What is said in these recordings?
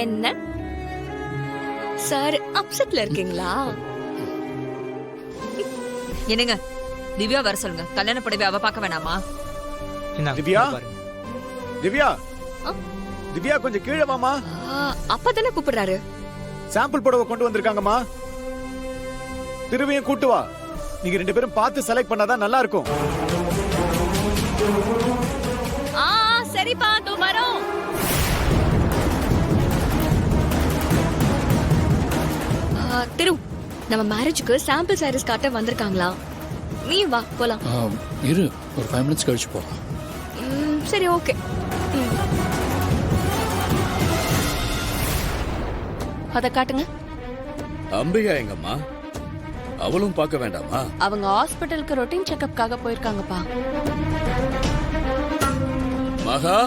என்ன சார் அப்செட்ல இருக்கீங்களா? என்னங்க திவ்யா வர சொல்லுங்க. கல்யாண புடவை அவ பார்க்க வேணாமா? திவ்யா திவ்யா ஆ? திவ்யா கொஞ்சம் கீழே வாமா. அப்பா தானே கூப்பிடுறாரு. சாம்பிள் புடவை கொண்டு வந்திருக்காங்கம்மா. திருவியும் கூட்டு வா. நீங்க 2 பேரும் பார்த்து செலக்ட் பண்ணாதான் நல்லா இருக்கும். சரிப்பா தோ வரோம். திரு நம்ம மேரேஜுக்கு சாம்பிள் சாரீஸ் காட்ட வந்திருக்காங்களா? நீ வா போலாம். இரு, ஒரு 5 minutes கழிச்சு போலாம். சரி ஓகே. அத காட்டுங்க. அம்பிகா எங்கம்மா? அவளும் பார்க்க வேண்டாமா? அவங்க ஹாஸ்பிடலுக்கு ரொட்டீன் செக்கப்காக போயிருக்காங்கப்பா. மகா,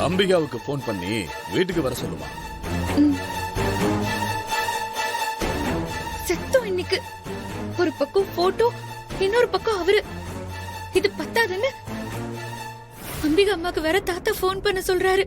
அம்பிகாவுக்கு போன் பண்ணி வீட்டுக்கு வர சொல்லுமா. செத்தோம் இன்னைக்கு. ஒரு பக்கம் போட்டோ, இன்னொரு பக்கம் அவரு. இது பத்தாதுன்னு அம்பிகா அம்மாக்கு வேற தாத்தா போன் பண்ண சொல்றாரு.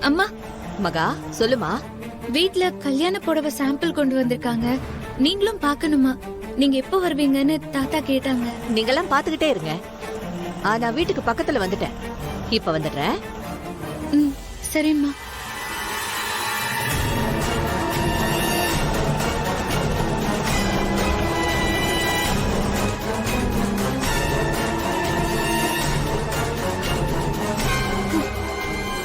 அம்மா, மகா சொல்லுமா. வீட்ல கல்யாண புடவை சாம்பிள் கொண்டு வந்திருக்காங்க. நீங்களும் பார்க்கணுமா? நீங்க எப்போ வருவீங்கன்னு தாத்தா கேட்டாங்க. நீங்கெல்லாம் பாத்துக்கிட்டே இருங்க. நான் வீட்டுக்கு பக்கத்துல வந்துட்டேன். இப்ப வந்துடுறேன். சரிம்மா.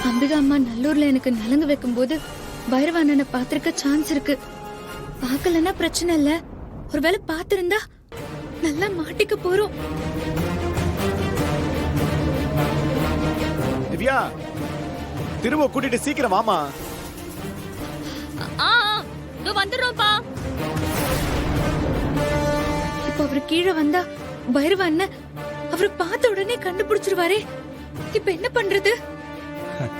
அம்பிகா அம்மா நல்லூர்ல எனக்கு நலங்கு வைக்கும் போது பைரவானனை பாத்திருக்க சான்ஸ் இருக்கு. பார்க்கலன்னா பிரச்சனை இல்ல. ஒருவேளை பாத்திருந்தா நல்லா மாட்டிக்க போறோம். திவ்யா, திரும்ப கூட்டிட்டு சீக்கிரம் வாமா. வந்துடுறோம்ப்பா. இப்ப அவரு கீழே வந்தா பைரவான அவரு பார்த்த உடனே கண்டுபிடிச்சிருவாரே. இப்ப என்ன பண்றது?